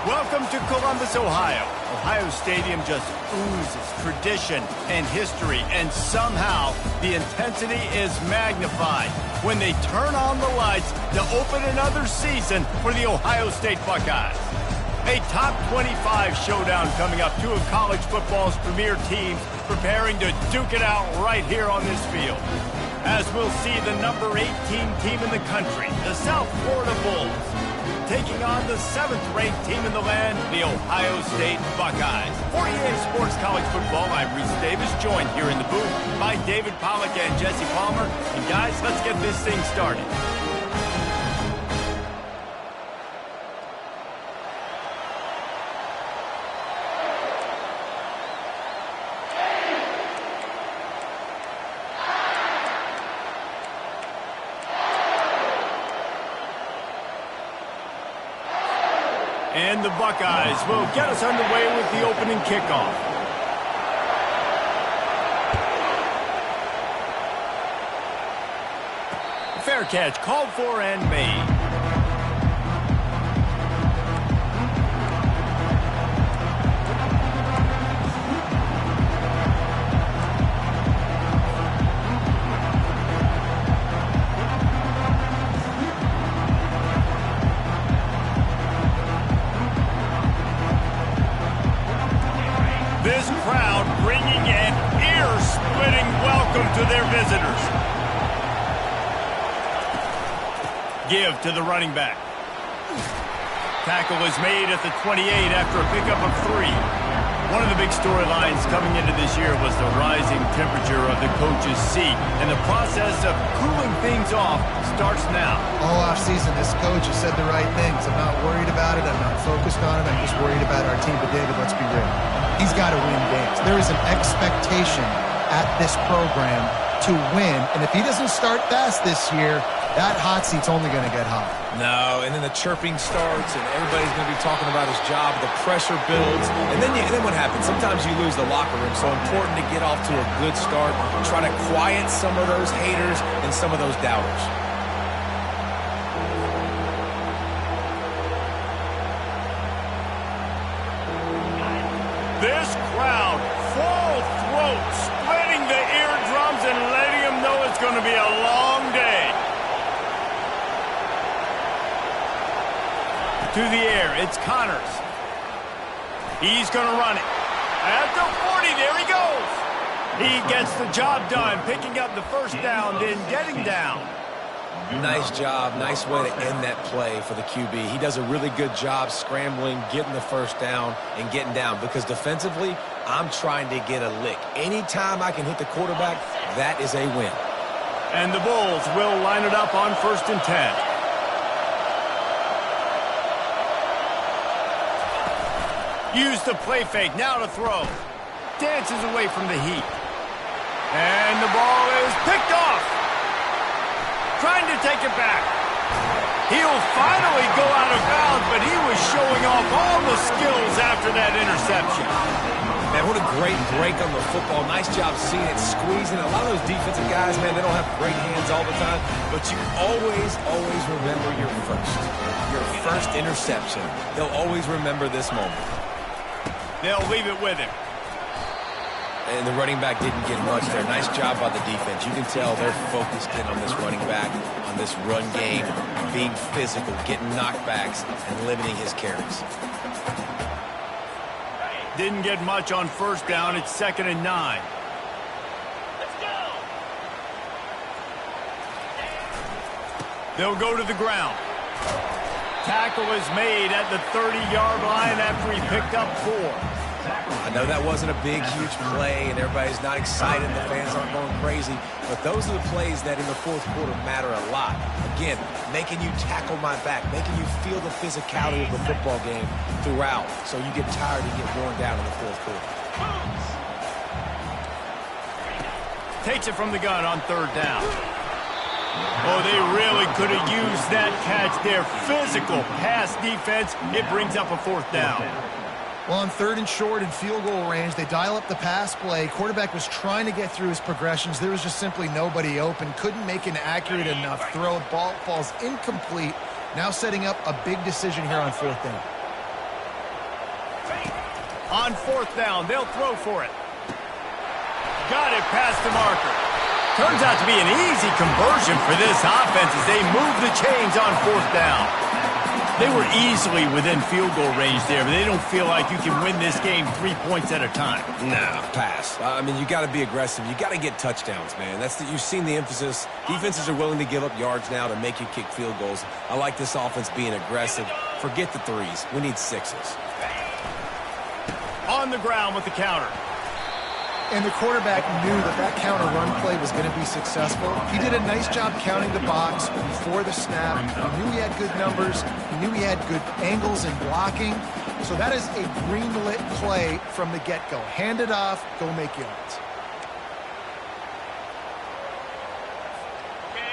Welcome to Columbus, Ohio. Ohio Stadium just oozes tradition and history, and somehow the intensity is magnified when they turn on the lights to open another season for the Ohio State Buckeyes. A top 25 showdown coming up, two of college football's premier teams preparing to duke it out right here on this field. As we'll see the number 18 team in the country, the South Florida Bulls, taking on the 7th-ranked team in the land, the Ohio State Buckeyes. For EA Sports College Football, I'm Reese Davis, joined here in the booth by David Pollack and Jesse Palmer. And guys, let's get this thing started. And the Buckeyes will get us underway with the opening kickoff. Fair catch called for and made. This crowd bringing an ear-splitting welcome to their visitors. Give to the running back. Tackle is made at the 28 after a pickup of 3. One of the big storylines coming into this year was the rising temperature of the coach's seat, and the process of cooling things off starts now. All offseason, this coach has said the right things. I'm not worried about it. I'm not focused on it. I'm just worried about our team. But, David, let's be real. He's got to win games. There is an expectation at this program to win, and if he doesn't start fast this year, that hot seat's only going to get hot. No, and then the chirping starts, and everybody's going to be talking about his job. The pressure builds, and then what happens? Sometimes you lose the locker room, so important to get off to a good start. Try to quiet some of those haters and some of those doubters. This crowd, full throat, splitting the eardrums and letting them know it's going to be a long day. To the air, it's Connors. He's going to run it. At the 40, there he goes. He gets the job done, picking up the first down, then getting down. Nice job. Nice way to end that play for the QB. He does a really good job scrambling, getting the first down, and getting down. Because defensively, I'm trying to get a lick. Anytime I can hit the quarterback, that is a win. And the Bulls will line it up on 1st and 10. Use the play fake, now to throw. Dances away from the heat. And the ball is picked off. Trying to take it back. He'll finally go out of bounds, but he was showing off all the skills after that interception. Man, what a great break on the football. Nice job seeing it squeezing. A lot of those defensive guys, man, they don't have great hands all the time, but you always remember your first interception. They'll always remember this moment. They'll leave it with him. And the running back didn't get much there. Nice job by the defense. You can tell they're focused in on this running back, on this run game, being physical, getting knockbacks, and limiting his carries. Didn't get much on 1st down. It's 2nd and 9. Let's go. They'll go to the ground. Tackle is made at the 30-yard line after he picked up 4. I know that wasn't a big, huge play, and everybody's not excited. The fans aren't going crazy. But those are the plays that in the 4th quarter matter a lot. Again, making you tackle my back, making you feel the physicality of the football game throughout, so you get tired and get worn down in the 4th quarter. Takes it from the gun on 3rd down. Oh, they really could have used that catch there. Physical pass defense. It brings up a 4th down. Well, on 3rd and short and field goal range, they dial up the pass play. Quarterback was trying to get through his progressions. There was just simply nobody open. Couldn't make an accurate enough throw. Ball falls incomplete. Now setting up a big decision here on 4th down. On fourth down, they'll throw for it. Got it past the marker. Turns out to be an easy conversion for this offense as they move the chains on fourth down. They were easily within field goal range there, but they don't feel like you can win this game 3 points at a time. No, pass. I mean, you got to be aggressive. You got to get touchdowns, man. You've seen the emphasis. Defenses are willing to give up yards now to make you kick field goals. I like this offense being aggressive. Forget the threes. We need sixes. On the ground with the counter. And the quarterback knew that counter run play was going to be successful. He did a nice job counting the box before the snap. He knew he had good numbers. He knew he had good angles and blocking. So that is a green-lit play from the get-go. Hand it off, go make yards.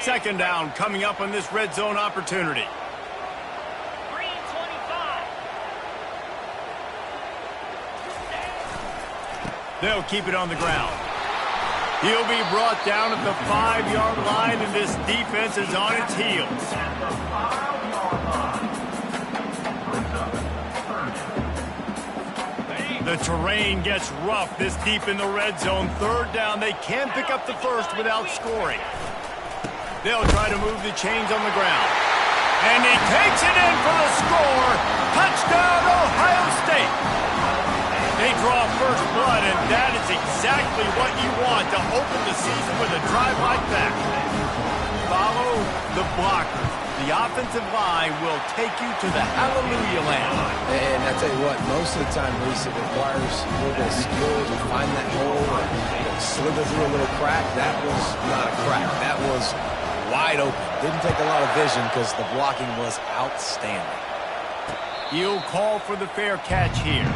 Second down coming up on this red zone opportunity. They'll keep it on the ground. He'll be brought down at the 5-yard line, and this defense is on its heels. The terrain gets rough this deep in the red zone. Third down, they can pick up the first without scoring. They'll try to move the chains on the ground. And he takes it in for the score. Touchdown, Ohio State. They draw first blood, and that is exactly what you want to open the season with a drive like that. Follow the blockers. The offensive line will take you to the hallelujah land. And I tell you what, most of the time, Reese, it requires a little bit of skill to find that hole and slither through a little crack. That was not a crack. That was wide open. Didn't take a lot of vision because the blocking was outstanding. He'll call for the fair catch here.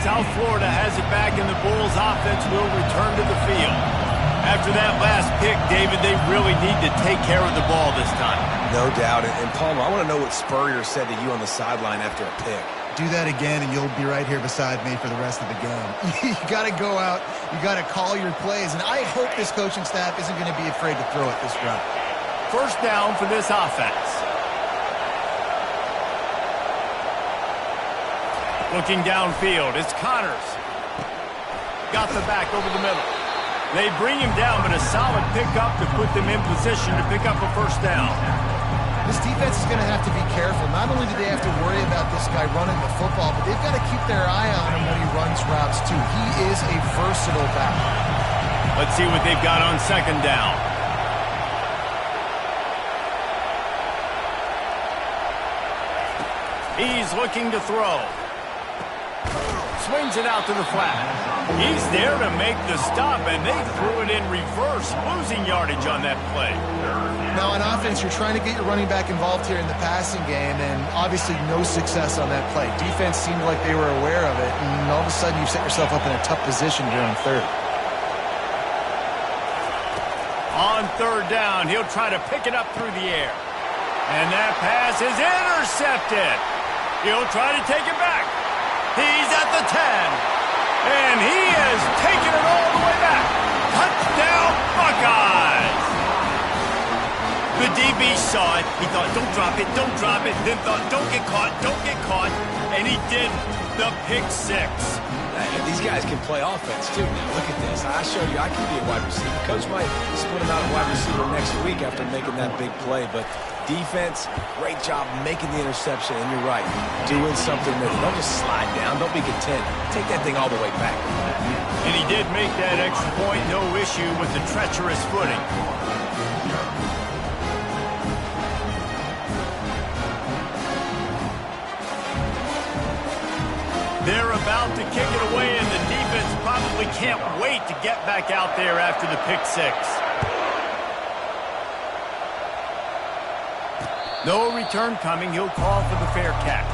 South Florida has it back, and the Bulls offense will return to the field. After that last pick, David, they really need to take care of the ball this time. No doubt. And Palmer, I want to know what Spurrier said to you on the sideline after a pick. Do that again, and you'll be right here beside me for the rest of the game. You got to go out. You got to call your plays, and I hope this coaching staff isn't going to be afraid to throw it this route. First down for this offense. Looking downfield, it's Connors. Got the back over the middle. They bring him down, but a solid pickup to put them in position to pick up a first down. This defense is going to have to be careful. Not only do they have to worry about this guy running the football, but they've got to keep their eye on him when he runs routes, too. He is a versatile back. Let's see what they've got on second down. He's looking to throw. Swings it out to the flat. He's there to make the stop, and they threw it in reverse, losing yardage on that play. Now, on offense, you're trying to get your running back involved here in the passing game, and obviously no success on that play. Defense seemed like they were aware of it, and all of a sudden you set yourself up in a tough position here on third. On third down, he'll try to pick it up through the air. And that pass is intercepted. He'll try to take it back. He's at the 10. And he is taking it all the way back. Touchdown, Buckeyes. The DB saw it. He thought, don't drop it, don't drop it. Then thought, don't get caught, don't get caught. And he did the pick six. These guys can play offense, too. Now, look at this. I showed you I can be a wide receiver. Coach might split him out at wide receiver next week after making that big play. But defense, great job making the interception. And you're right, doing something that don't just slide down. Don't be content. Take that thing all the way back. And he did make that extra point. No issue with the treacherous footing. They're about to kick it away, and the defense probably can't wait to get back out there after the pick six. No return coming. He'll call for the fair catch.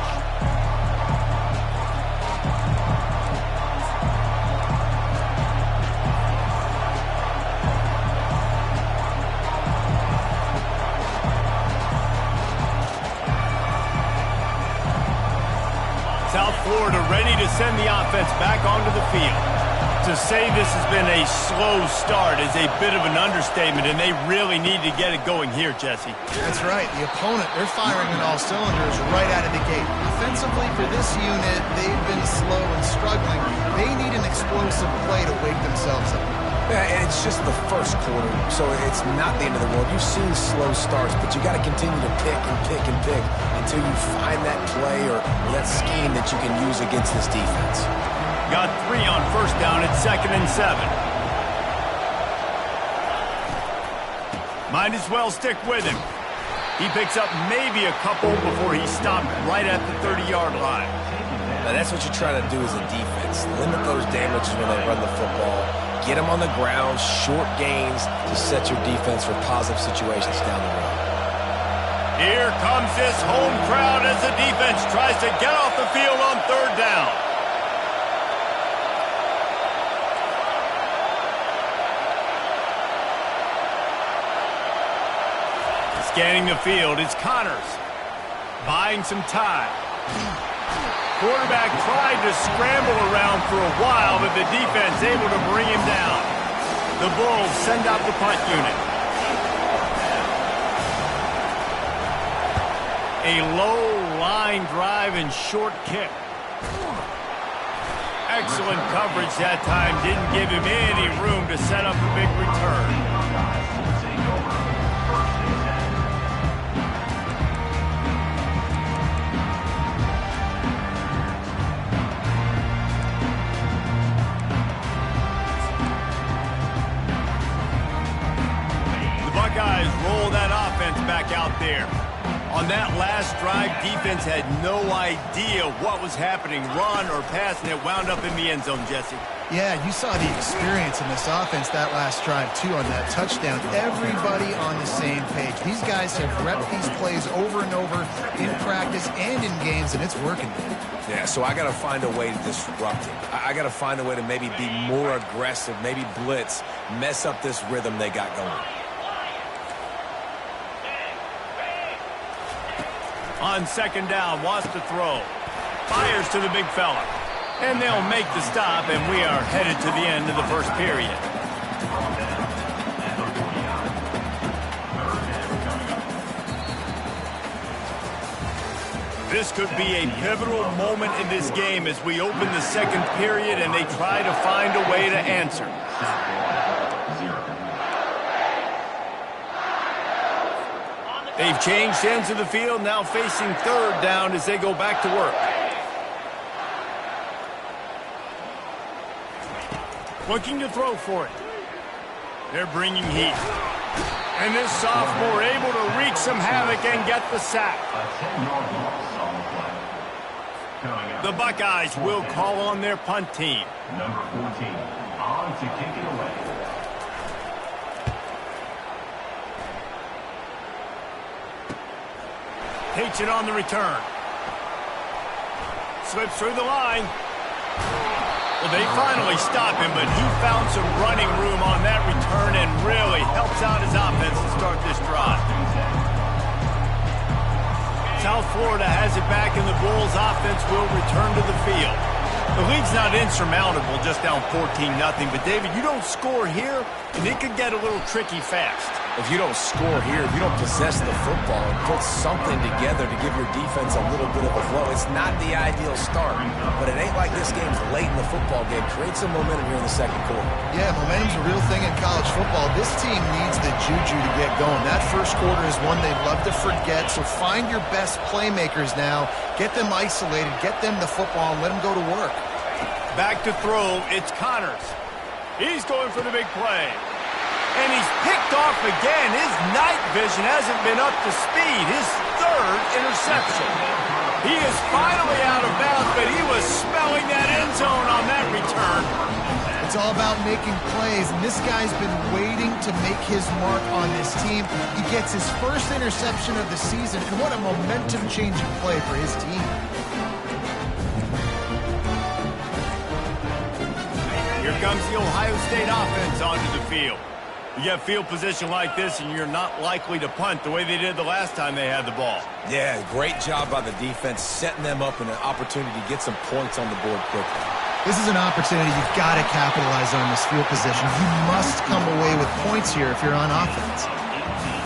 to send the offense back onto the field. To say this has been a slow start is a bit of an understatement, and they really need to get it going here, Jesse. That's right. The opponent, they're firing on all cylinders right out of the gate. Offensively, for this unit, they've been slow and struggling. They need an explosive play to wake themselves up. Yeah, and it's just the first quarter, so it's not the end of the world. You've seen slow starts, but you got to continue to pick and pick and pick until you find that play or that scheme that you can use against this defense. Got 3 on first down at 2nd and 7. Might as well stick with him. He picks up maybe a couple before he stopped right at the 30-yard line. Now that's what you try to do as a defense. Limit those damages when they run the football. Get them on the ground, short gains to set your defense for positive situations down the road. Here comes this home crowd as the defense tries to get off the field on 3rd down. Scanning the field, it's Connors. Buying some time. Quarterback tried to scramble around for a while, but the defense able to bring him down. The Bulls send out the punt unit. A low line drive and short kick. Excellent coverage that time. Didn't give him any room to set up a big return. Guys roll that offense back out there. On that last drive, defense had no idea what was happening, run or pass, and it wound up in the end zone, Jesse. Yeah, you saw the experience in this offense that last drive, too, on that touchdown. Everybody on the same page. These guys have repped these plays over and over in practice and in games, and it's working. Yeah, so I got to find a way to disrupt it. I got to find a way to maybe be more aggressive, maybe blitz, mess up this rhythm they got going. On 2nd down, wants to throw. Fires to the big fella. And they'll make the stop, and we are headed to the end of the first period. This could be a pivotal moment in this game as we open the second period and they try to find a way to answer. They've changed ends of the field, now facing 3rd down as they go back to work. Looking to throw for it. They're bringing heat. And this sophomore able to wreak some havoc and get the sack. The Buckeyes will call on their punt team. Number 14, on to kick it away. Takes it on the return. Slips through the line. Well, they finally stop him, but he found some running room on that return and really helps out his offense to start this drive. South Florida has it back, and the Bulls offense will return to the field. The lead's not insurmountable, just down 14-0. But, David, you don't score here, and it could get a little tricky fast. If you don't score here, if you don't possess the football and put something together to give your defense a little bit of a flow, it's not the ideal start. But it ain't like this game's late in the football game. Create some momentum here in the second quarter. Yeah, momentum's a real thing in college football. This team needs the juju to get going. That first quarter is one they'd love to forget, so find your best playmakers now. Get them isolated, get them the football, and let them go to work. Back to throw, it's Connors. He's going for the big play. And he's picked off again. His night vision hasn't been up to speed. His 3rd interception. He is finally out of bounds, but he was smelling that end zone on that return. It's all about making plays, and this guy's been waiting to make his mark on this team. He gets his first interception of the season, and what a momentum-changing play for his team. Here comes the Ohio State offense onto the field. You get field position like this, and you're not likely to punt the way they did the last time they had the ball. Yeah, great job by the defense, setting them up in an opportunity to get some points on the board quickly. This is an opportunity you've got to capitalize on, this field position. You must come away with points here if you're on offense.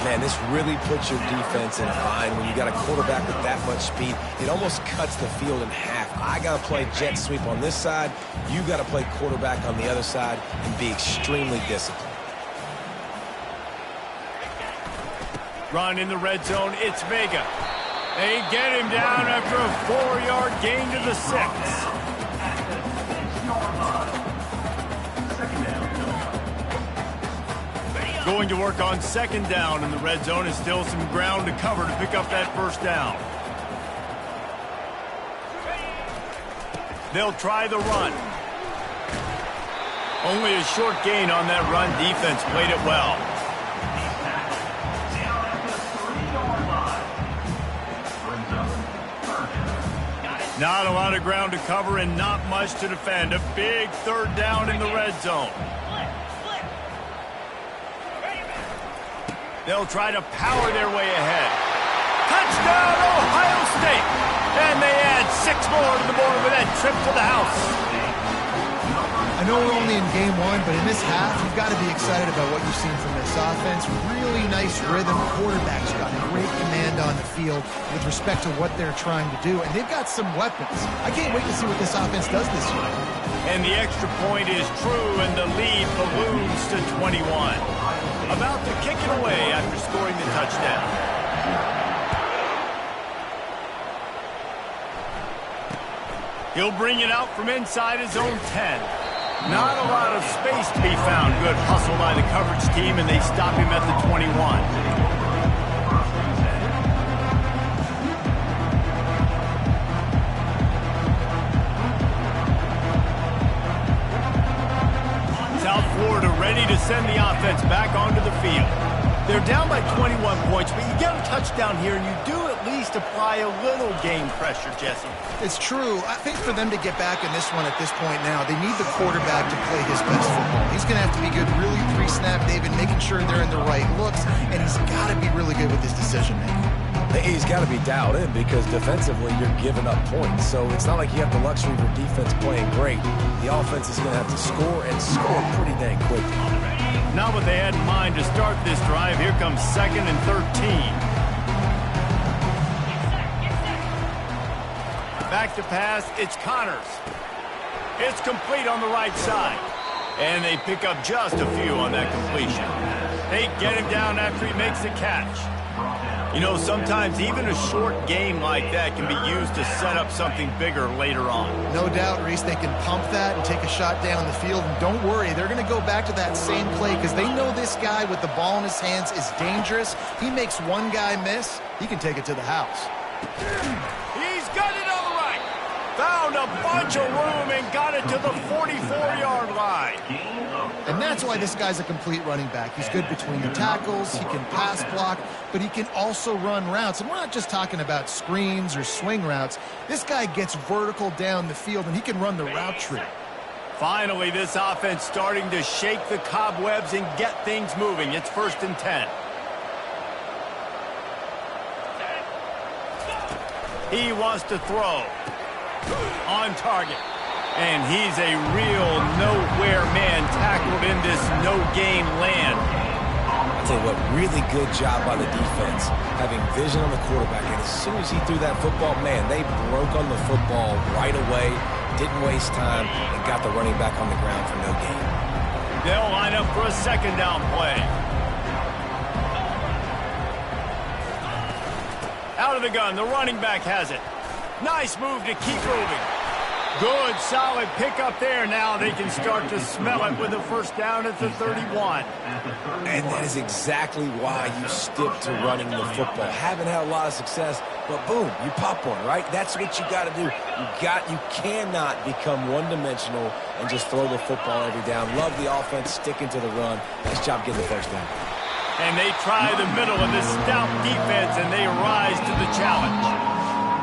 Man, this really puts your defense in a bind when you got a quarterback with that much speed. It almost cuts the field in half. I got to play jet sweep on this side. You got to play quarterback on the other side and be extremely disciplined. Run in the red zone, it's Vega. They get him down after a 4-yard gain to the 6. Going to work on second down in the red zone, and still some ground to cover to pick up that first down. They'll try the run. Only a short gain on that run. Defense played it well. Not a lot of ground to cover and not much to defend. A big third down in the red zone. They'll try to power their way ahead. Touchdown, Ohio State! And they add 6 more to the board with that trip to the house. I know we're only in game 1, but in this half, you've got to be excited about what you've seen from this offense. Really nice rhythm. Quarterback's got great command on the field with respect to what they're trying to do, and they've got some weapons. I can't wait to see what this offense does this year. And the extra point is true, and the lead balloons to 21. About to kick it away after scoring the touchdown. He'll bring it out from inside his own 10. Not a lot of space to be found. Good hustle by the coverage team, and they stop him at the 21. South Florida ready to send the offense back onto the field. They're down by 21 points, but you get a touchdown here, and you do at least apply a little game pressure, Jesse. It's true. I think for them to get back in this one at this point now, they need the quarterback to play his best football. He's going to have to be good, really pre-snap, David, making sure they're in the right looks, and he's got to be really good with his decision-making. He's got to be dialed in because defensively you're giving up points. So it's not like you have the luxury of your defense playing great. The offense is going to have to score and score pretty dang quickly. Not what they had in mind to start this drive. Here comes 2nd and 13. Back to pass, it's Connors. It's complete on the right side. And they pick up just a few on that completion. They get him down after he makes the catch. You know, sometimes even a short game like that can be used to set up something bigger later on. No doubt, Reese, they can pump that and take a shot down the field. And don't worry, they're going to go back to that same play because they know this guy with the ball in his hands is dangerous. He makes one guy miss, he can take it to the house. He's got it on the right. Found a bunch of room and got it to the 44-yard line. And that's why this guy's a complete running back. He's good between the tackles, he can pass block, but he can also run routes. And we're not just talking about screens or swing routes. This guy gets vertical down the field, and he can run the route tree. Finally, this offense starting to shake the cobwebs and get things moving. It's 1st and 10. He wants to throw. On target. And he's a real nowhere man tackled in this no-game land. I'll tell you what, really good job by the defense, having vision on the quarterback. And as soon as he threw that football, man, they broke on the football right away, didn't waste time, and got the running back on the ground for no gain. They'll line up for a 2nd down play. Out of the gun, the running back has it. Nice move to keep moving. Good, solid pickup there. Now they can start to smell it with a 1st down at the 31. And that is exactly why you stick to running the football. Haven't had a lot of success, but boom, you pop one, right? That's what you got to do. You cannot become one-dimensional and just throw the football every down. Love the offense, sticking to the run. Nice job getting the 1st down. And they try the middle of this stout defense, and they rise to the challenge.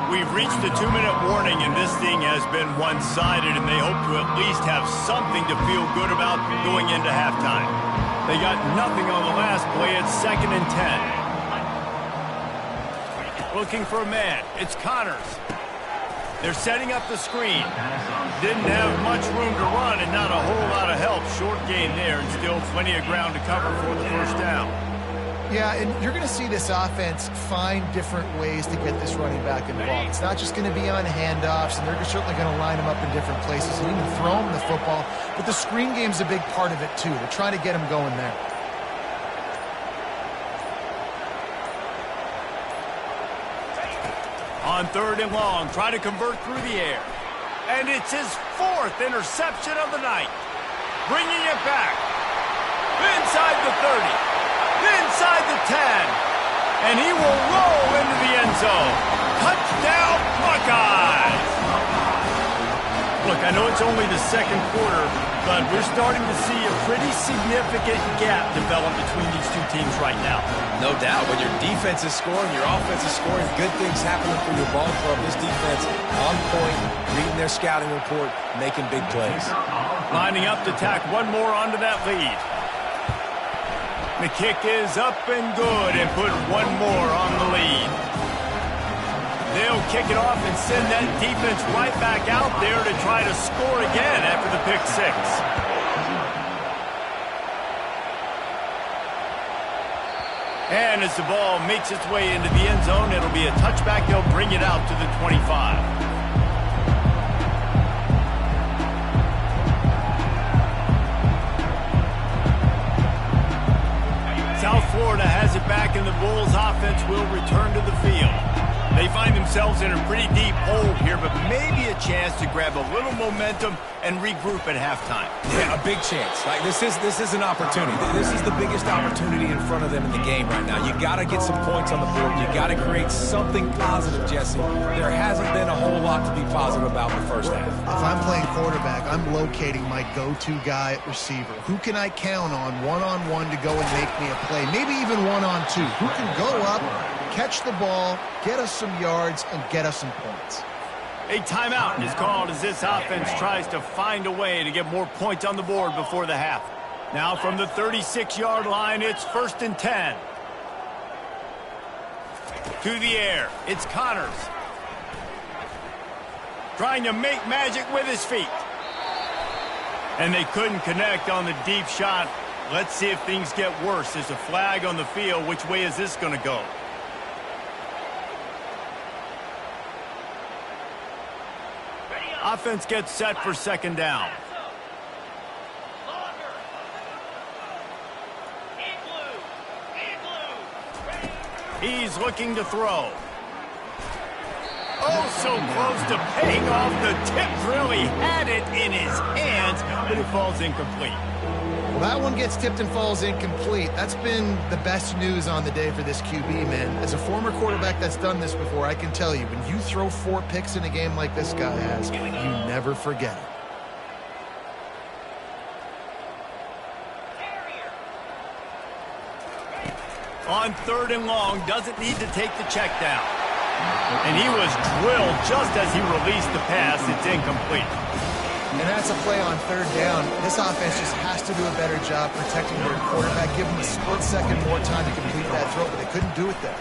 We've reached the 2-minute warning, and this thing has been one-sided, and they hope to at least have something to feel good about going into halftime. They got nothing on the last play. It's 2nd and 10. Looking for a man. It's Connors. They're setting up the screen. Didn't have much room to run and not a whole lot of help. Short gain there and still plenty of ground to cover for the first down. Yeah, and you're going to see this offense find different ways to get this running back involved. It's not just going to be on handoffs, and they're certainly going to line him up in different places and even throw him the football. But the screen game's a big part of it, too. They're trying to get him going there. On 3rd and long, trying to convert through the air. And it's his 4th interception of the night. Bringing it back. Inside the 30. Inside the 10. And he will roll into the end zone. Touchdown, Buckeyes! Look, I know it's only the 2nd quarter, but we're starting to see a pretty significant gap develop between these two teams right now. No doubt. When your defense is scoring, your offense is scoring, good things happening for your ball club. This defense on point, reading their scouting report, making big plays. Lining up to tack one more onto that lead. The kick is up and good and put one more on the lead. They'll kick it off and send that defense right back out there to try to score again after the pick 6. And as the ball makes its way into the end zone, it'll be a touchback. They'll bring it out to the 25. South Florida has it back, and the Bulls offense will return to the field. They find themselves in a pretty deep hole here, but maybe a chance to grab a little momentum and regroup at halftime. Yeah, a big chance. Like this is an opportunity. This is the biggest opportunity in front of them in the game right now. You got to get some points on the board. You got to create something positive, Jesse. There hasn't been a whole lot to be positive about in the first half. If I'm playing quarterback, I'm locating my go-to guy at receiver. Who can I count on one-on-one to go and make me a play? Maybe even one-on-two. Who can go up, catch the ball, get us some yards, and get us some points. A timeout is called as this offense tries to find a way to get more points on the board before the half. Now from the 36-yard line, it's 1st and 10. To the air, it's Connors. Trying to make magic with his feet. And they couldn't connect on the deep shot. Let's see if things get worse. There's a flag on the field. Which way is this going to go? Offense gets set for 2nd down. He's looking to throw. Oh, so close to paying off. The tip really had it in his hands, but it falls incomplete. Well, that one gets tipped and falls incomplete. That's been the best news on the day for this QB, man. As a former quarterback that's done this before, I can tell you, when you throw 4 picks in a game like this guy has, you never forget it. On 3rd and long, doesn't need to take the check down. And he was drilled just as he released the pass. It's incomplete. And that's a play on 3rd down. This offense just has to do a better job protecting their quarterback. Give them a split second more time to complete that throw, but they couldn't do it there.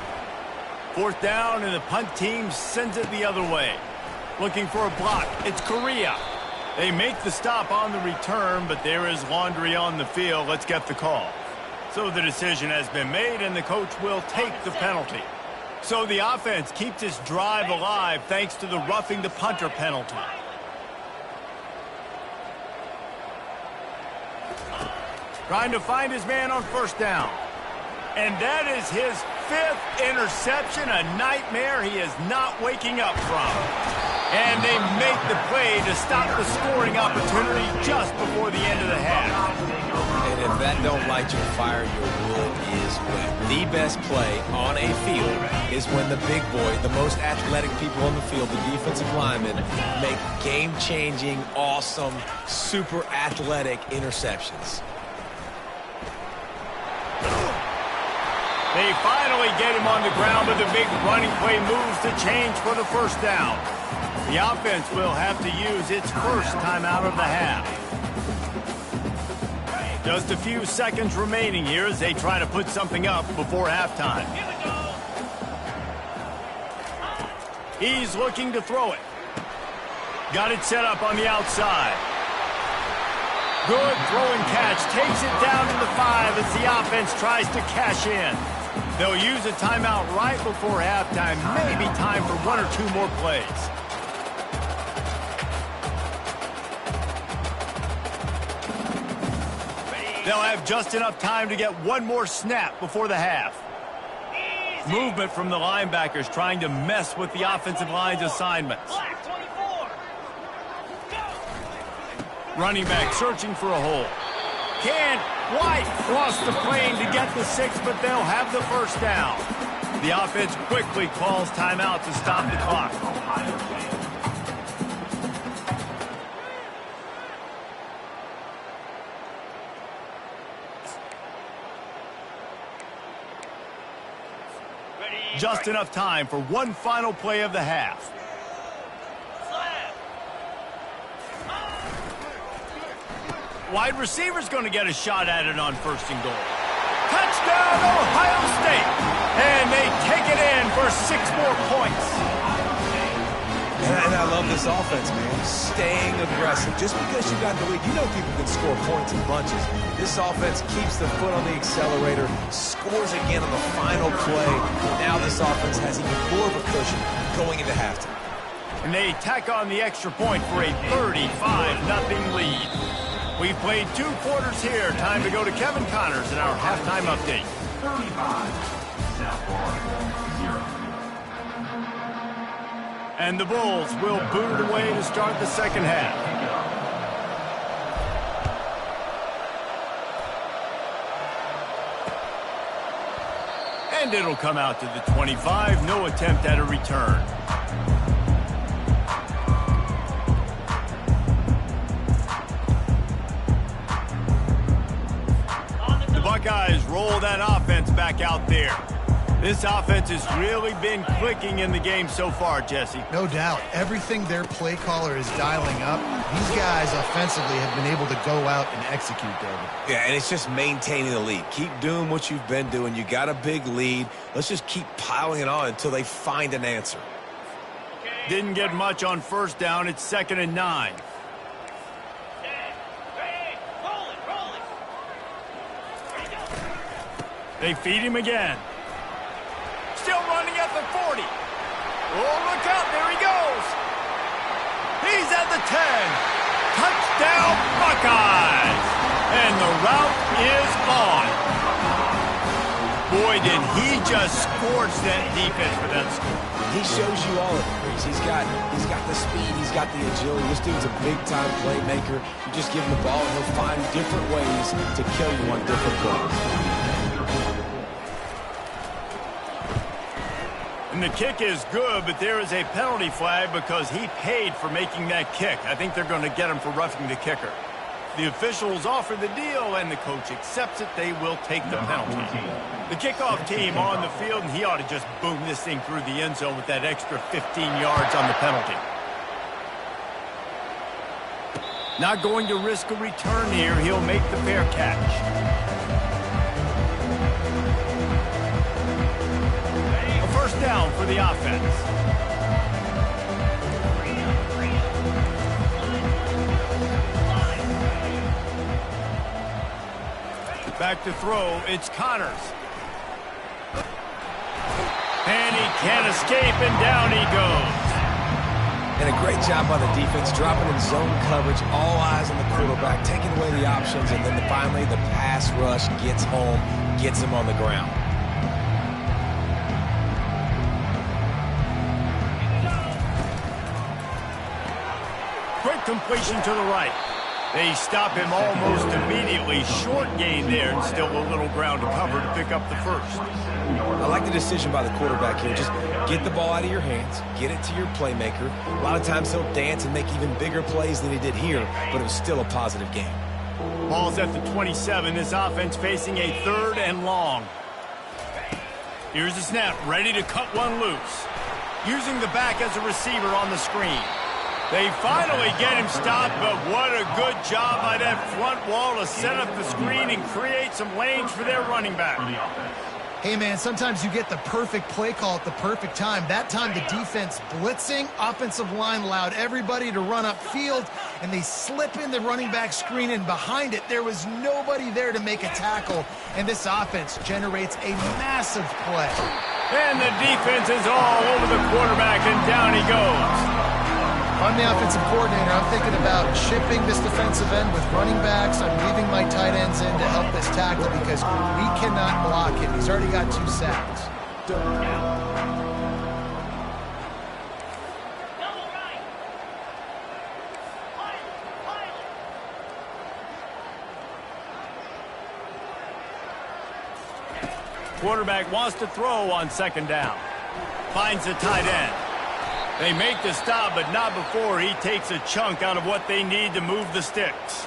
4th down, and the punt team sends it the other way. Looking for a block. It's Correa. They make the stop on the return, but there is laundry on the field. Let's get the call. So the decision has been made, and the coach will take the penalty. So the offense keeps this drive alive thanks to the roughing the punter penalty. Trying to find his man on 1st down. And that is his 5th interception, a nightmare he is not waking up from. And they make the play to stop the scoring opportunity just before the end of the half. And if that don't light your fire, your wood is wet. The best play on a field is when the big boy, the most athletic people on the field, the defensive linemen, make game-changing, awesome, super athletic interceptions. They finally get him on the ground, but the big running play moves the change for the 1st down. The offense will have to use its first timeout of the half. Just a few seconds remaining here as they try to put something up before halftime. He's looking to throw it. Got it set up on the outside. Good throw and catch. Takes it down to the 5 as the offense tries to cash in. They'll use a timeout right before halftime. Maybe time for 1 or 2 more plays. They'll have just enough time to get 1 more snap before the half. Movement from the linebackers trying to mess with the offensive line's assignments. Running back searching for a hole. White lost the plane to get the 6, but they'll have the first down. The offense quickly calls timeout to stop the clock. Just enough time for 1 final play of the half. Wide receiver's going to get a shot at it on 1st and goal. Touchdown, Ohio State! And they take it in for 6 more points. And I love this offense, man. Staying aggressive. Just because you got the lead, you know people can score points in bunches. This offense keeps the foot on the accelerator, scores again on the final play. Now this offense has even more of a cushion going into halftime. And they tack on the extra point for a 35-0 lead. We've played 2 quarters here. Time to go to Kevin Connors in our halftime update. 35, South Florida, 0. And the Bulls will boot it away to start the second half. And it'll come out to the 25. No attempt at a return. Buckeyes roll that offense back out there. This offense has really been clicking in the game so far, Jesse. No doubt. Everything their play caller is dialing up, these guys offensively have been able to go out and execute, David. Yeah, and it's just maintaining the lead. Keep doing what you've been doing. You got a big lead. Let's just keep piling it on until they find an answer. Didn't get much on 1st down. It's 2nd and 9. They feed him again. Still running at the 40. Oh, look out. There he goes. He's at the 10. Touchdown, Buckeyes. And the route is on. Boy, did he just scorch that defense for that score. He shows you all of it, Reese. He's got the speed. He's got the agility. This dude's a big-time playmaker. You just give him the ball, and he'll find different ways to kill you on different plays. And the kick is good, but there is a penalty flag because he paid for making that kick. I think they're going to get him for roughing the kicker. The officials offer the deal, and the coach accepts it. They will take the penalty. The kickoff team on the field, and he ought to just boom this thing through the end zone with that extra 15 yards on the penalty. Not going to risk a return here. He'll make the fair catch. First down for the offense. Back to throw, it's Connors. And he can't escape, and down he goes. And a great job by the defense, dropping in zone coverage, all eyes on the quarterback, taking away the options, and then finally the pass rush gets home, gets him on the ground. Quick completion to the right. They stop him almost immediately. Short gain there, and still a little ground to cover to pick up the first. I like the decision by the quarterback here. Just get the ball out of your hands, get it to your playmaker. A lot of times he'll dance and make even bigger plays than he did here, but it was still a positive game. Ball's at the 27. This offense facing a 3rd and long. Here's the snap, ready to cut one loose. Using the back as a receiver on the screen. They finally get him stopped, but what a good job by that front wall to set up the screen and create some lanes for their running back. Hey, man, sometimes you get the perfect play call at the perfect time. That time the defense blitzing, offensive line allowed everybody to run upfield, and they slip in the running back screen, and behind it there was nobody there to make a tackle, and this offense generates a massive play. And the defense is all over the quarterback, and down he goes. If I'm the offensive coordinator, I'm thinking about shipping this defensive end with running backs. I'm leaving my tight ends in to help this tackle because we cannot block him. He's already got 2 sacks. Quarterback wants to throw on 2nd down. Finds the tight end. They make the stop, but not before he takes a chunk out of what they need to move the sticks.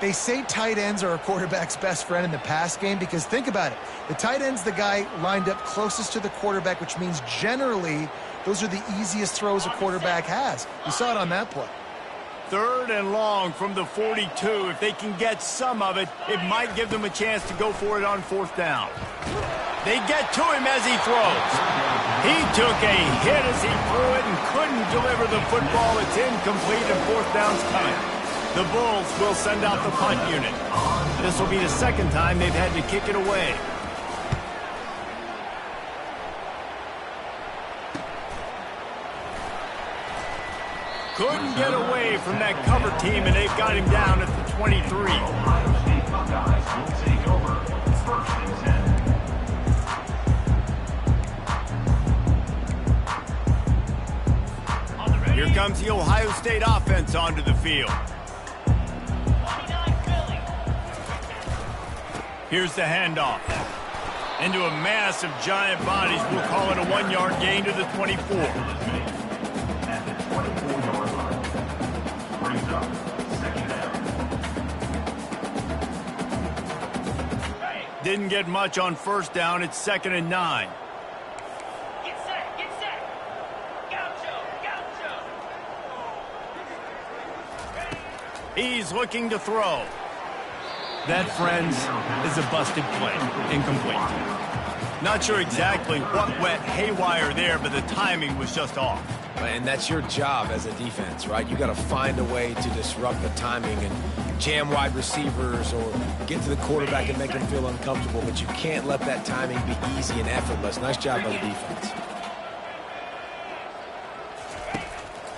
They say tight ends are a quarterback's best friend in the pass game because think about it. The tight end's the guy lined up closest to the quarterback, which means generally those are the easiest throws a quarterback has. You saw it on that play. 3rd and long from the 42. If they can get some of it, it might give them a chance to go for it on 4th down. They get to him as he throws. He took a hit as he threw it and couldn't deliver the football. It's incomplete and 4th down's coming. The Bulls will send out the punt unit. This will be the 2nd time they've had to kick it away. Couldn't get away from that cover team, and they've got him down at the 23. Here comes the Ohio State offense onto the field. Here's the handoff. Into a mass of giant bodies. We'll call it a 1-yard gain to the 24. Didn't get much on 1st down. It's 2nd and 9. Get set, get set. Gaucho, gaucho. He's looking to throw. That, friends, is a busted play. Incomplete. Not sure exactly what went haywire there, but the timing was just off. And that's your job as a defense, right? You got to find a way to disrupt the timing and jam wide receivers or get to the quarterback and make him feel uncomfortable, but you can't let that timing be easy and effortless. Nice job by the defense.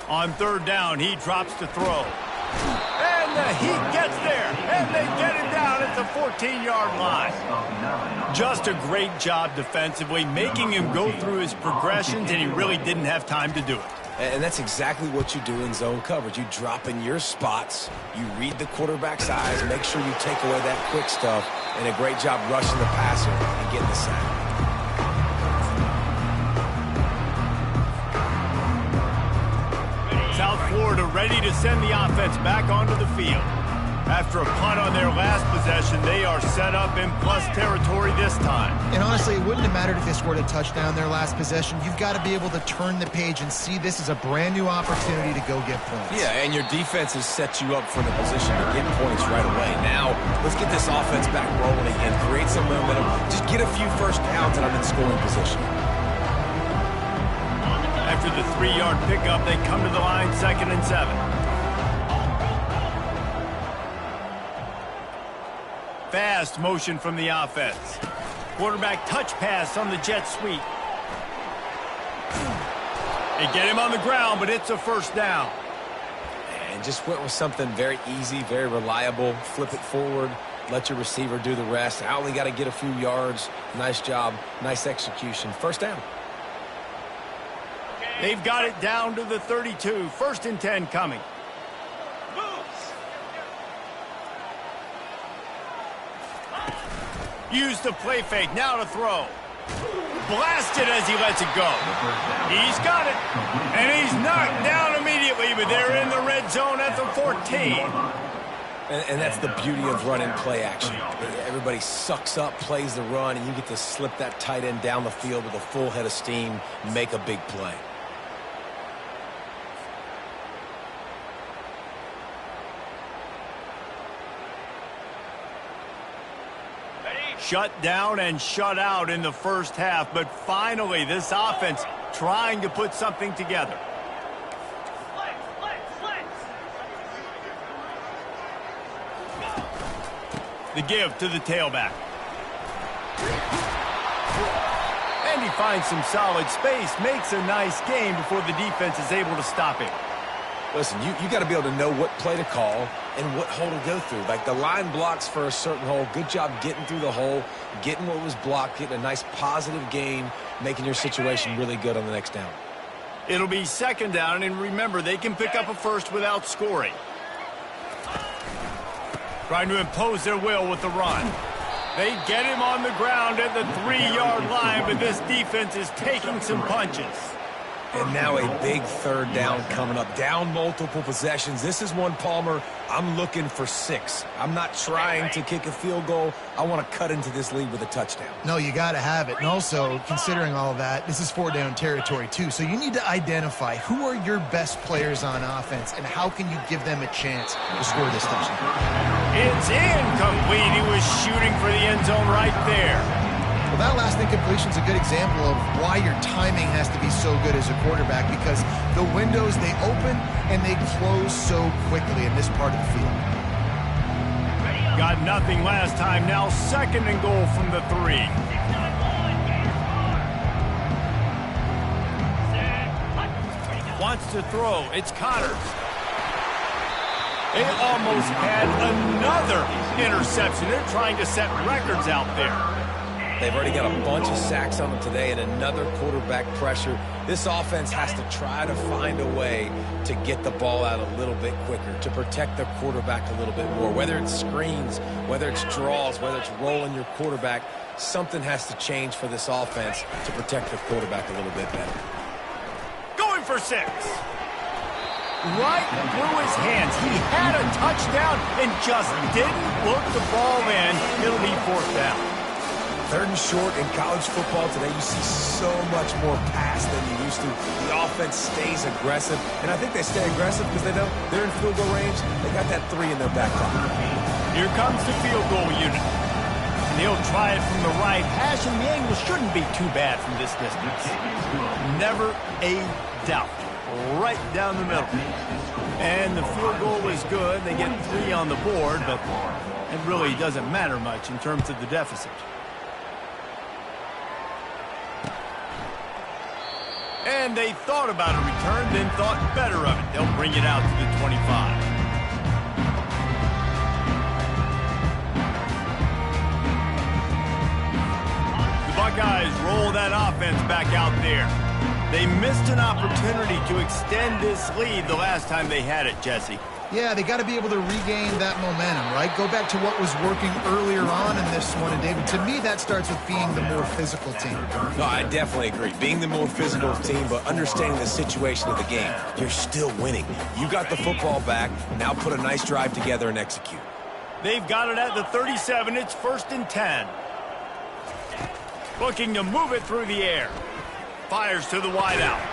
On 3rd down, he drops to throw. And the Heat gets there, and they get him down at the 14-yard line. Just a great job defensively, making him go through his progressions, and he really didn't have time to do it. And that's exactly what you do in zone coverage. You drop in your spots, you read the quarterback's eyes, make sure you take away that quick stuff, and a great job rushing the passer and getting the sack. South Florida ready to send the offense back onto the field. After a punt on their last possession, they are set up in plus territory this time. And honestly, it wouldn't have mattered if they scored a touchdown their last possession. You've got to be able to turn the page and see this as a brand new opportunity to go get points. Yeah, and your defense has set you up for the position to get points right away. Now, let's get this offense back rolling and create some momentum. Just get a few 1st downs and I'm in scoring position. After the 3-yard pickup, they come to the line 2nd and 7. Fast motion from the offense. Quarterback touch pass on the jet sweep. They get him on the ground, but it's a 1st down. And just went with something very easy, very reliable. Flip it forward, let your receiver do the rest. I only got to get a few yards. Nice job, nice execution. 1st down. They've got it down to the 32. 1st and 10 coming. Use the play fake, now to throw. Blasted as he lets it go. He's got it, and he's knocked down immediately, but they're in the red zone at the 14. And that's the beauty of running play action. Everybody sucks up, plays the run, and you get to slip that tight end down the field with a full head of steam, make a big play. Shut down and shut out in the first half, but finally this offense trying to put something together. The give to the tailback. And he finds some solid space, makes a nice gain before the defense is able to stop him. Listen, you got to be able to know what play to call and what hole to go through. Like the line blocks for a certain hole. Good job getting through the hole, getting what was blocked, getting a nice positive gain, making your situation really good on the next down. It'll be second down, and remember, they can pick up a first without scoring. Trying to impose their will with the run. They get him on the ground at the 3-yard line, but this defense is taking some punches. And now a big third down coming up. Down multiple possessions. This is one, Palmer, I'm looking for 6. I'm not trying to kick a field goal. I want to cut into this lead with a touchdown. No, you got to have it. And also, considering all of that, this is 4-down territory too. So you need to identify who are your best players on offense and how can you give them a chance to score this touchdown. It's incomplete. He was shooting for the end zone right there. Well, that last incompletion is a good example of why your timing has to be so good as a quarterback, because the windows, they open and they close so quickly in this part of the field. Got nothing last time. Now second and goal from the 3. Wants to throw. It's Connors. They almost had another interception. They're trying to set records out there. They've already got a bunch of sacks on them today and another quarterback pressure. This offense has to try to find a way to get the ball out a little bit quicker, to protect their quarterback a little bit more. Whether it's screens, whether it's draws, whether it's rolling your quarterback, something has to change for this offense to protect their quarterback a little bit better. Going for 6. Right through his hands. He had a touchdown and just didn't look the ball in. It'll be 4th down. 3rd and short in college football today, you see so much more pass than you used to. The offense stays aggressive, and I think they stay aggressive because they know they're in field goal range. They got that 3 in their back pocket. Here comes the field goal unit. And he'll try it from the right hash, and the angle shouldn't be too bad from this distance. Never a doubt. Right down the middle. And the field goal was good. They get 3 on the board, but it really doesn't matter much in terms of the deficit. And they thought about a return, then thought better of it. They'll bring it out to the 25. The Buckeyes roll that offense back out there. They missed an opportunity to extend this lead the last time they had it, Jesse. Yeah, they got to be able to regain that momentum, right? Go back to what was working earlier on in this one. And, David, to me, that starts with being the more physical team. No, I definitely agree. Being the more physical team, but understanding the situation of the game. You're still winning. You got the football back. Now put a nice drive together and execute. They've got it at the 37. It's 1st and 10. Looking to move it through the air. Fires to the wideout.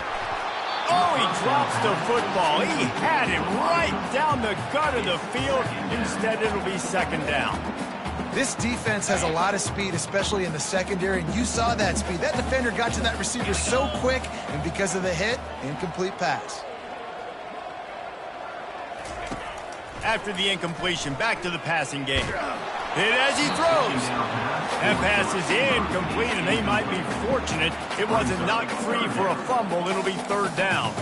Oh, he drops the football. He had it right down the gut of the field. Instead, it'll be 2nd down. This defense has a lot of speed, especially in the secondary, and you saw that speed. That defender got to that receiver so quick, and because of the hit, incomplete pass. After the incompletion, back to the passing game. Hit as he throws. That pass is incomplete, and they might be fortunate it wasn't knocked free for a fumble. It'll be 3rd down.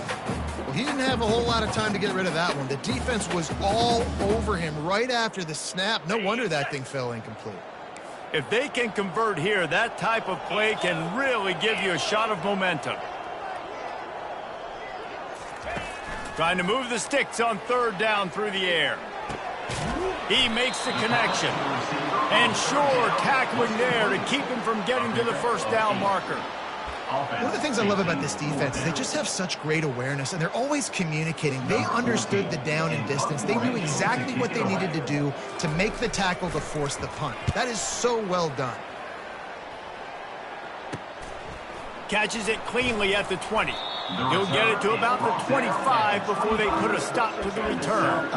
Well, he didn't have a whole lot of time to get rid of that one. The defense was all over him right after the snap. No wonder that thing fell incomplete. If they can convert here, that type of play can really give you a shot of momentum. Trying to move the sticks on 3rd down through the air. He makes the connection. And sure, tackling there to keep him from getting to the 1st down marker. One of the things I love about this defense is they just have such great awareness, and they're always communicating. They understood the down and distance. They knew exactly what they needed to do to make the tackle to force the punt. That is so well done. Catches it cleanly at the 20. He'll get it to about the 25 before they put a stop to the return.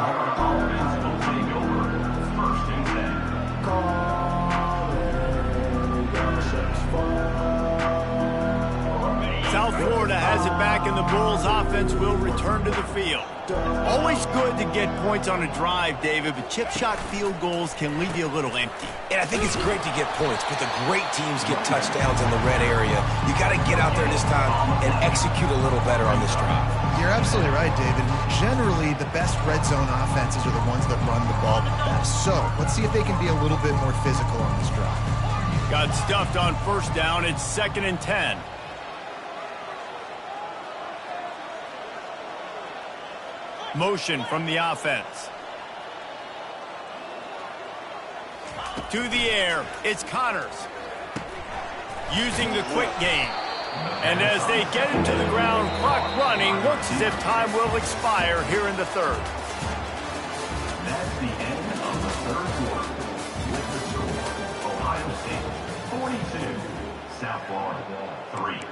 Florida has it back, and the Bulls offense will return to the field. Always good to get points on a drive, David, but chip shot field goals can leave you a little empty. And I think it's great to get points, but the great teams get touchdowns in the red area. You got to get out there this time and execute a little better on this drive. You're absolutely right, David. Generally, the best red zone offenses are the ones that run the ball the best. So let's see if they can be a little bit more physical on this drive. Got stuffed on first down. It's 2nd and 10. Motion from the offense. To the air, it's Connors. Using the quick game. And as they get into the ground, clock running, looks as if time will expire here in the third. That's the end of the third quarter. With the score, Ohio State 42, South Florida 3.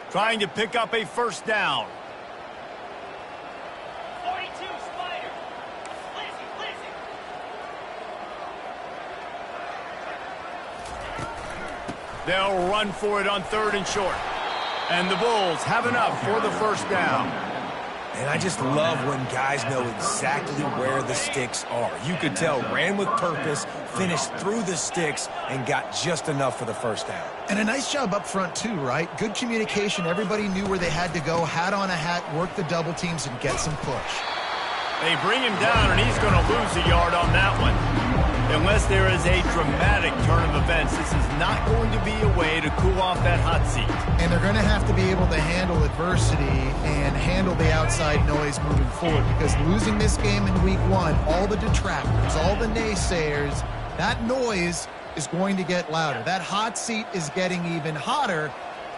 Trying to pick up a first down. 42, Spider. Lizzie. They'll run for it on 3rd and short. And the Bulls have enough for the first down. And I just love when guys know exactly where the sticks are. You could tell ran with purpose, finished through the sticks, and got just enough for the first down. And a nice job up front, too, right? Good communication. Everybody knew where they had to go, hat on a hat, work the double teams, and get some push. They bring him down, and he's going to lose a yard on that one. Unless there is a dramatic turn of events, this is not going to be a way to cool off that hot seat. And they're going to have to be able to handle adversity and handle the outside noise moving forward, because losing this game in week 1, all the detractors, all the naysayers, that noise is going to get louder. That hot seat is getting even hotter.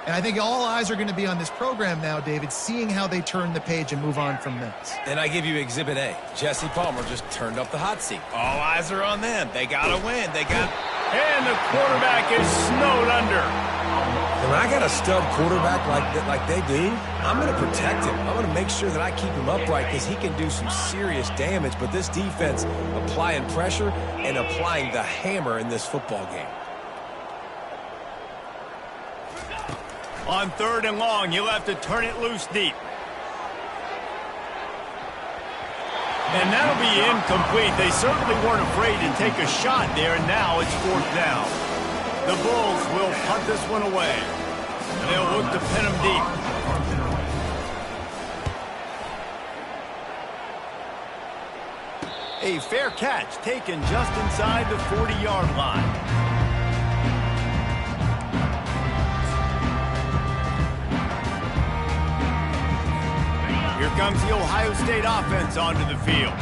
And I think all eyes are going to be on this program now, David, seeing how they turn the page and move on from this. And I give you Exhibit A. Jesse Palmer just turned up the hot seat. All eyes are on them. They got to win. And the quarterback is snowed under. And when I got a stud quarterback like they do, I'm going to protect him. I'm going to make sure that I keep him upright because he can do some serious damage. But this defense applying pressure and applying the hammer in this football game. On 3rd and long, you'll have to turn it loose deep. And that'll be incomplete. They certainly weren't afraid to take a shot there, and now it's 4th down. The Bulls will punt this one away. They'll look to pin him deep. A fair catch taken just inside the 40-yard line. Here comes the Ohio State offense onto the field.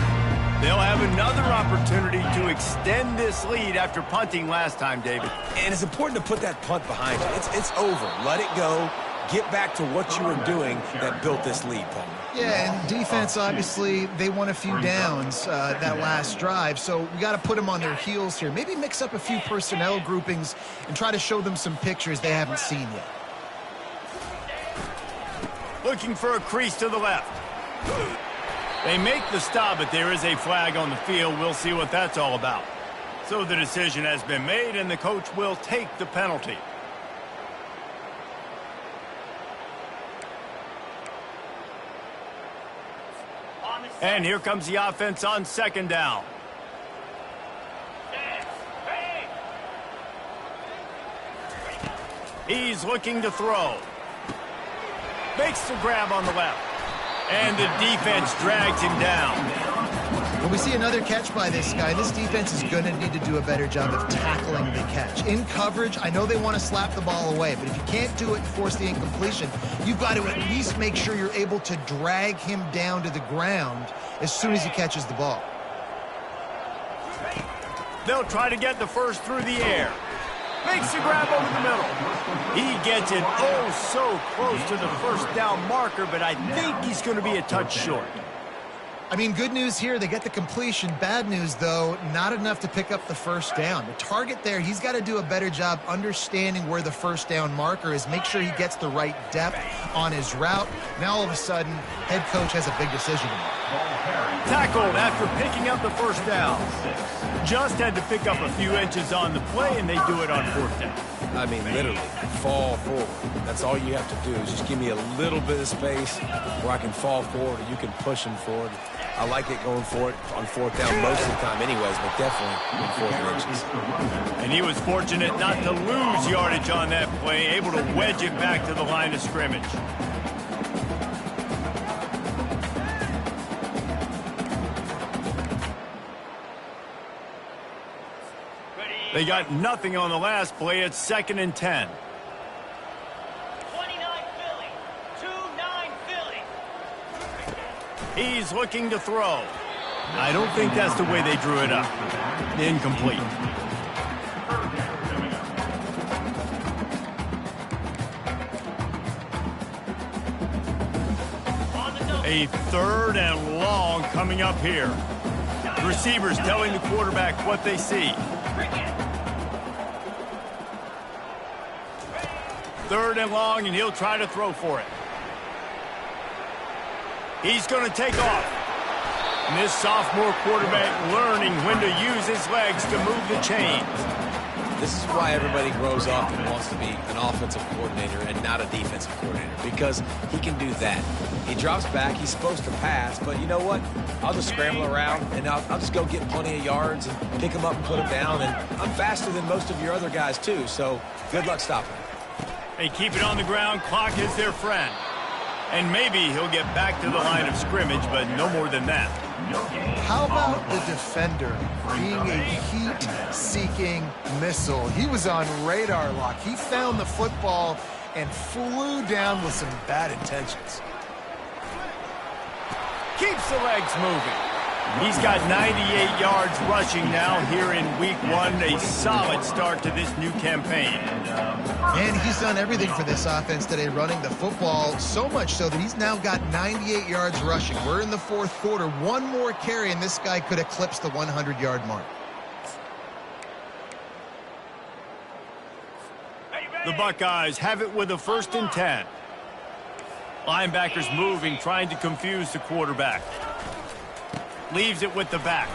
They'll have another opportunity to extend this lead after punting last time, David. And it's important to put that punt behind you. It's over. Let it go. Get back to what you were doing that built this lead, Paul. Yeah, and defense, obviously, they won a few downs that last drive, so we got to put them on their heels here. Maybe mix up a few personnel groupings and try to show them some pictures they haven't seen yet. Looking for a crease to the left. They make the stop, but there is a flag on the field. We'll see what that's all about. So the decision has been made, and the coach will take the penalty. And here comes the offense on 2nd down. He's looking to throw. Makes the grab on the left. And the defense drags him down. When we see another catch by this guy, this defense is going to need to do a better job of tackling the catch. In coverage, I know they want to slap the ball away, but if you can't do it and force the incompletion, you've got to at least make sure you're able to drag him down to the ground as soon as he catches the ball. They'll try to get the first through the air. Makes the grab over the middle. He gets it oh so close to the first down marker, but I think he's going to be a touch short. I mean, good news here, they get the completion. Bad news, though, not enough to pick up the first down. The target there, he's got to do a better job understanding where the first down marker is, make sure he gets the right depth on his route. Now, all of a sudden, head coach has a big decision to make. Tackled after picking up the first down. Just had to pick up a few inches on the play, and they do it on fourth down. I mean, literally, fall forward. That's all you have to do is just give me a little bit of space where I can fall forward and you can push him forward. I like it going for it on fourth down most of the time anyways, but definitely in fourth inches. And he was fortunate not to lose yardage on that play, able to wedge it back to the line of scrimmage. They got nothing on the last play. It's 2nd and 10. 29 Philly. 2-9 Philly. He's looking to throw. I don't think that's the way they drew it up. Incomplete. A 3rd and long coming up here. The receivers telling the quarterback what they see. 3rd and long, and he'll try to throw for it. He's going to take off. And this sophomore quarterback learning when to use his legs to move the chains. This is why everybody grows up and wants to be an offensive coordinator and not a defensive coordinator, because he can do that. He drops back, he's supposed to pass, but you know what? I'll just scramble around, and I'll just go get plenty of yards and pick him up and put him down, and I'm faster than most of your other guys too, so good luck stopping him. They keep it on the ground. Clock is their friend. And maybe he'll get back to the line of scrimmage, but no more than that. How about the defender being a heat-seeking missile? He was on radar lock. He found the football and flew down with some bad intentions. Keeps the legs moving. He's got 98 yards rushing now here in week 1. A solid start to this new campaign. And he's done everything for this offense today, running the football, so much so that he's now got 98 yards rushing. We're in the 4th quarter. One more carry, and this guy could eclipse the 100-yard mark. The Buckeyes have it with a 1st and 10. Linebackers moving, trying to confuse the quarterback. Leaves it with the back.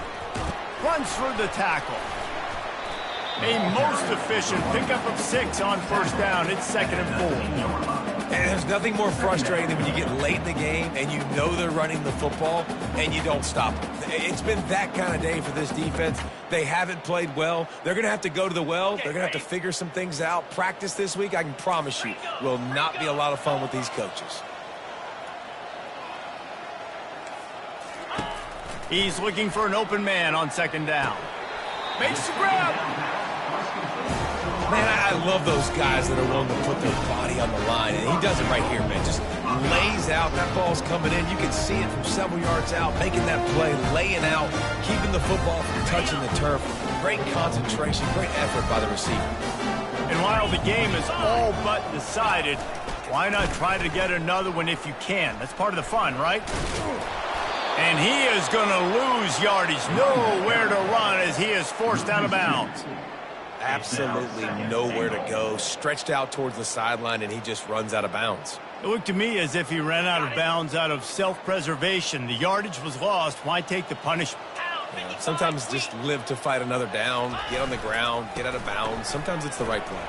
Runs through the tackle. A most efficient pickup of 6 on 1st down. It's 2nd and 4. And there's nothing more frustrating than when you get late in the game and you know they're running the football and you don't stop them. It's been that kind of day for this defense. They haven't played well. They're going to have to go to the well. They're going to have to figure some things out. Practice this week, I can promise you, will not be a lot of fun with these coaches. He's looking for an open man on 2nd down. Makes the grab. Man, I love those guys that are willing to put their body on the line, and he does it right here, man. Just lays out. That ball's coming in. You can see it from several yards out, making that play, laying out, keeping the football from touching the turf. Great concentration, great effort by the receiver. And while the game is all but decided, why not try to get another one if you can? That's part of the fun, right? And he is going to lose yardage. Nowhere to run as he is forced out of bounds. Absolutely nowhere to go. Stretched out towards the sideline, and he just runs out of bounds. It looked to me as if he ran out of bounds out of self-preservation. The yardage was lost. Why take the punishment? Yeah, sometimes just live to fight another down, get on the ground, get out of bounds. Sometimes it's the right play.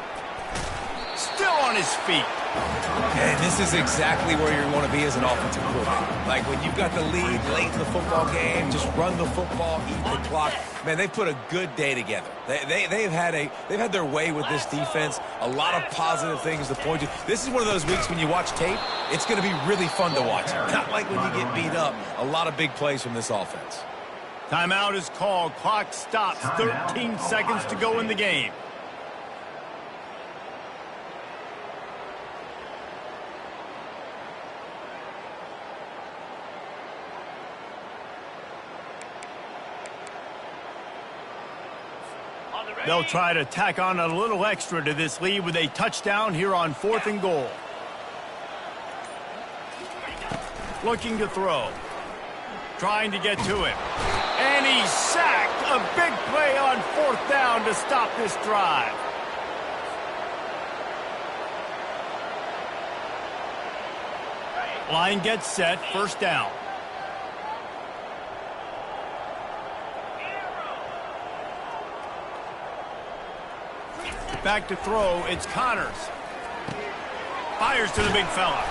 Still on his feet. And this is exactly where you want to be as an offensive coordinator. Like when you've got the lead late in the football game, just run the football, eat the clock. Man, they've put a good day together. They've had their way with this defense. A lot of positive things to point to. This is one of those weeks when you watch tape, it's going to be really fun to watch. Not like when you get beat up. A lot of big plays from this offense. Timeout is called. Clock stops. 13 seconds to go in the game. They'll try to tack on a little extra to this lead with a touchdown here on 4th and goal. Looking to throw. trying to get to him. And he's sacked. A big play on 4th down to stop this drive. Line gets set, 1st down. Back to throw, it's Connors. Fires to the big fella.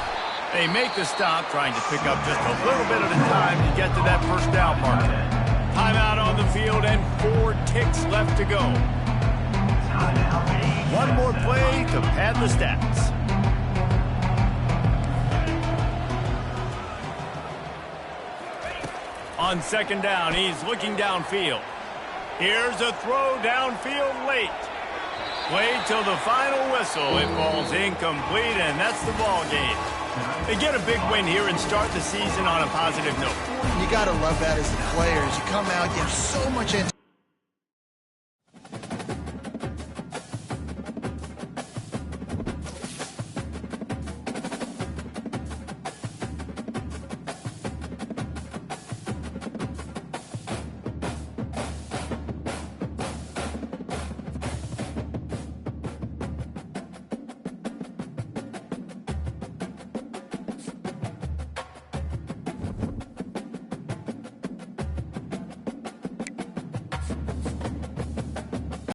They make the stop, trying to pick up just a little bit at a time to get to that 1st down marker. Timeout on the field and 4 ticks left to go. One more play to pad the stats. On 2nd down, he's looking downfield. Here's a throw downfield late. Played till the final whistle. It falls incomplete, and that's the ball game. They get a big win here and start the season on a positive note. You got to love that as the players. You come out, you have so much